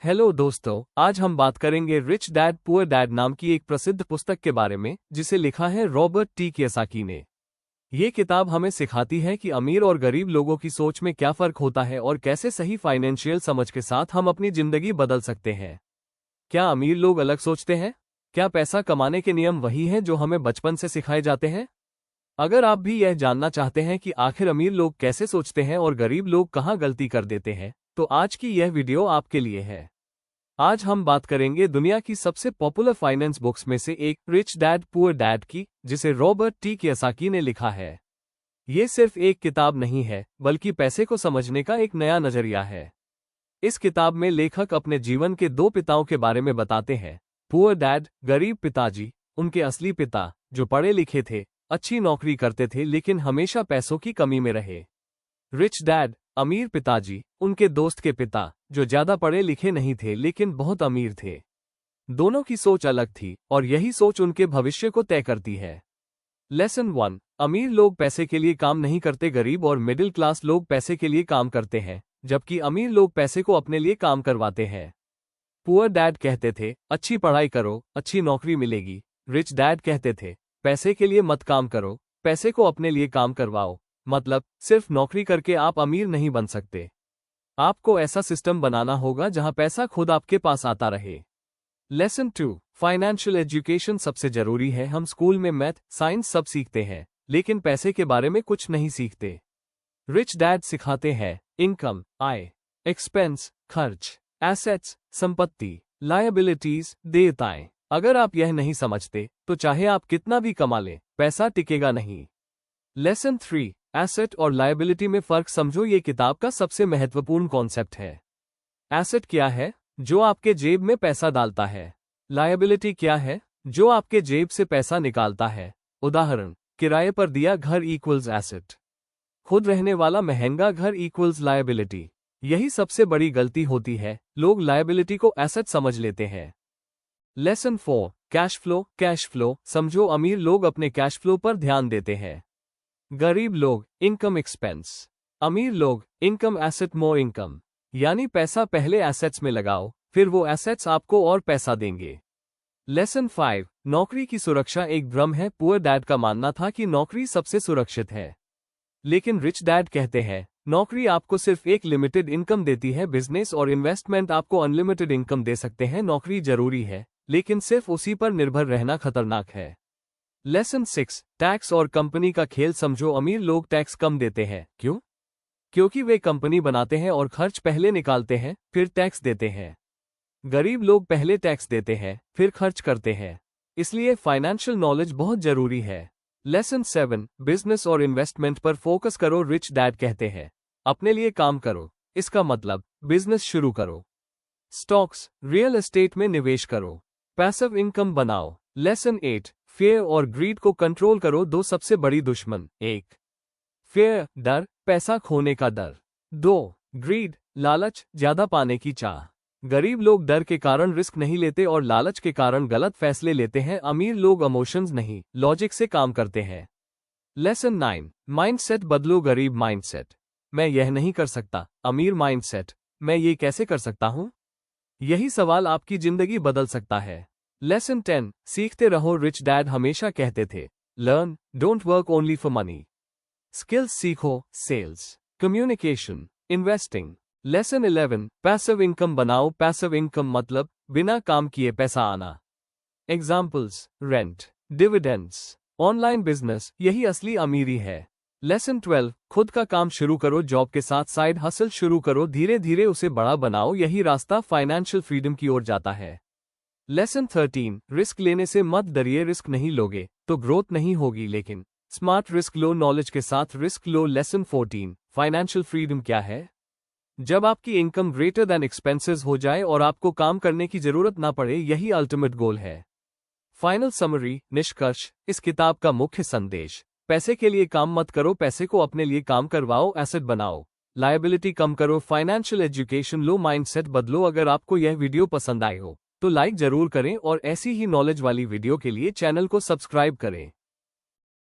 Hello दोस्तों, आज हम बात करेंगे रिच डैड पुअर डैड नाम की एक प्रसिद्ध पुस्तक के बारे में जिसे लिखा है रॉबर्ट टी कियोसाकी ने। ये किताब हमें सिखाती है कि अमीर और गरीब लोगों की सोच में क्या फर्क होता है और कैसे सही फाइनेंशियल समझ के साथ हम अपनी जिंदगी बदल सकते हैं। क्या अमीर लोग अलग सोचते हैं? क्या पैसा कमाने के नियम वही हैं जो हमें बचपन से सिखाए जाते हैं? अगर आप भी यह जानना चाहते हैं कि आखिर अमीर लोग कैसे सोचते हैं और गरीब लोग कहाँ गलती कर देते हैं, तो आज की यह वीडियो आपके लिए है। आज हम बात करेंगे दुनिया की सबसे पॉपुलर फाइनेंस बुक्स में से एक रिच डैड पुअर डैड की, जिसे रॉबर्ट टी कियोसाकी ने लिखा है। ये सिर्फ एक किताब नहीं है, बल्कि पैसे को समझने का एक नया नजरिया है। इस किताब में लेखक अपने जीवन के दो पिताओं के बारे में बताते हैं। पुअर डैड, गरीब पिताजी, उनके असली पिता जो पढ़े लिखे थे, अच्छी नौकरी करते थे लेकिन हमेशा पैसों की कमी में रहे। रिच डैड, अमीर पिताजी, उनके दोस्त के पिता जो ज्यादा पढ़े लिखे नहीं थे लेकिन बहुत अमीर थे। दोनों की सोच अलग थी और यही सोच उनके भविष्य को तय करती है। लेसन 1, अमीर लोग पैसे के लिए काम नहीं करते, गरीब और मिडिल क्लास लोग पैसे के लिए काम करते हैं, जबकि अमीर लोग पैसे को अपने लिए काम करवाते हैं। पुअर डैड कहते थे, अच्छी पढ़ाई करो, अच्छी नौकरी मिलेगी। रिच डैड कहते थे, पैसे के लिए मत काम करो, पैसे को अपने लिए काम करवाओ। मतलब सिर्फ नौकरी करके आप अमीर नहीं बन सकते। आपको ऐसा सिस्टम बनाना होगा जहां पैसा खुद आपके पास आता रहे। लेसन 2, फाइनेंशियल एजुकेशन सबसे जरूरी है। हम स्कूल में मैथ, साइंस सब सीखते हैं, लेकिन पैसे के बारे में कुछ नहीं सीखते। रिच डैड सिखाते हैं इनकम, आय, एक्सपेंस, खर्च, एसेट्स, संपत्ति, लायबिलिटीज, देयताएं। अगर आप यह नहीं समझते तो चाहे आप कितना भी कमा लें, पैसा टिकेगा नहीं। लेसन 3, एसेट और लायबिलिटी में फर्क समझो। ये किताब का सबसे महत्वपूर्ण कॉन्सेप्ट है। एसेट क्या है? जो आपके जेब में पैसा डालता है। लायबिलिटी क्या है? जो आपके जेब से पैसा निकालता है। उदाहरण, किराए पर दिया घर इक्वल्स एसेट। खुद रहने वाला महंगा घर इक्वल्स लायबिलिटी। यही सबसे बड़ी गलती होती है, लोग लायबिलिटी को एसेट समझ लेते हैं। Lesson 4, cash flow. Cash flow समझो। अमीर लोग अपने कैश फ्लो पर ध्यान देते हैं, गरीब लोग इनकम एक्सपेंस। अमीर लोग इनकम एसेट मोर इनकम, यानी पैसा पहले एसेट्स में लगाओ, फिर वो एसेट्स आपको और पैसा देंगे। लेसन 5, नौकरी की सुरक्षा एक भ्रम है। पुअर डैड का मानना था कि नौकरी सबसे सुरक्षित है, लेकिन रिच डैड कहते हैं नौकरी आपको सिर्फ एक लिमिटेड इनकम देती है। बिजनेस और इन्वेस्टमेंट आपको अनलिमिटेड इनकम दे सकते हैं। नौकरी जरूरी है, लेकिन सिर्फ उसी पर निर्भर रहना खतरनाक है। लेसन 6, टैक्स और कंपनी का खेल समझो। अमीर लोग टैक्स कम देते हैं, क्यों? क्योंकि वे कंपनी बनाते हैं और खर्च पहले निकालते हैं, फिर टैक्स देते हैं। गरीब लोग पहले टैक्स देते हैं, फिर खर्च करते हैं। इसलिए फाइनेंशियल नॉलेज बहुत जरूरी है। लेसन 7, बिजनेस और इन्वेस्टमेंट पर फोकस करो। रिच डैड कहते हैं, अपने लिए काम करो। इसका मतलब बिजनेस शुरू करो, स्टॉक्स, रियल एस्टेट में निवेश करो, पैसिव इनकम बनाओ। लेसन 8, फेयर और ग्रीड को कंट्रोल करो। दो सबसे बड़ी दुश्मन, 1, फेयर, डर, पैसा खोने का डर। 2, ग्रीड, लालच, ज्यादा पाने की चाह। गरीब लोग डर के कारण रिस्क नहीं लेते और लालच के कारण गलत फैसले लेते हैं। अमीर लोग इमोशंस नहीं, लॉजिक से काम करते हैं। लेसन 9, माइंडसेट बदलो। गरीब माइंडसेट, मैं यह नहीं कर सकता। अमीर माइंडसेट, मैं ये कैसे कर सकता हूं? यही सवाल आपकी जिंदगी बदल सकता है। लेसन 10, सीखते रहो। रिच डैड हमेशा कहते थे, learn, don't work only for money. Skills सीखो, sales, communication, investing. Lesson 11, passive income बनाओ। पैसिव इनकम मतलब बिना काम किए पैसा आना। Examples, rent, dividends, online business. यही असली अमीरी है। लेसन 12, खुद का काम शुरू करो। जॉब के साथ साइड हसल शुरू करो, धीरे धीरे उसे बड़ा बनाओ। यही रास्ता फाइनेंशियल फ्रीडम की ओर जाता है। लेसन 13, रिस्क लेने से मत डरिए। रिस्क नहीं लोगे तो ग्रोथ नहीं होगी, लेकिन स्मार्ट रिस्क लो, नॉलेज के साथ रिस्क लो। लेसन 14, फाइनेंशियल फ्रीडम क्या है? जब आपकी इनकम ग्रेटर देन एक्सपेंसेस हो जाए और आपको काम करने की जरूरत ना पड़े, यही अल्टीमेट गोल है। फाइनल समरी, निष्कर्ष, इस किताब का मुख्य संदेश, पैसे के लिए काम मत करो, पैसे को अपने लिए काम करवाओ, एसेट बनाओ, लायबिलिटी कम करो, फाइनेंशियल एजुकेशन लो, माइंडसेट बदलो। अगर आपको यह वीडियो पसंद आई हो तो लाइक जरूर करें और ऐसी ही नॉलेज वाली वीडियो के लिए चैनल को सब्सक्राइब करें।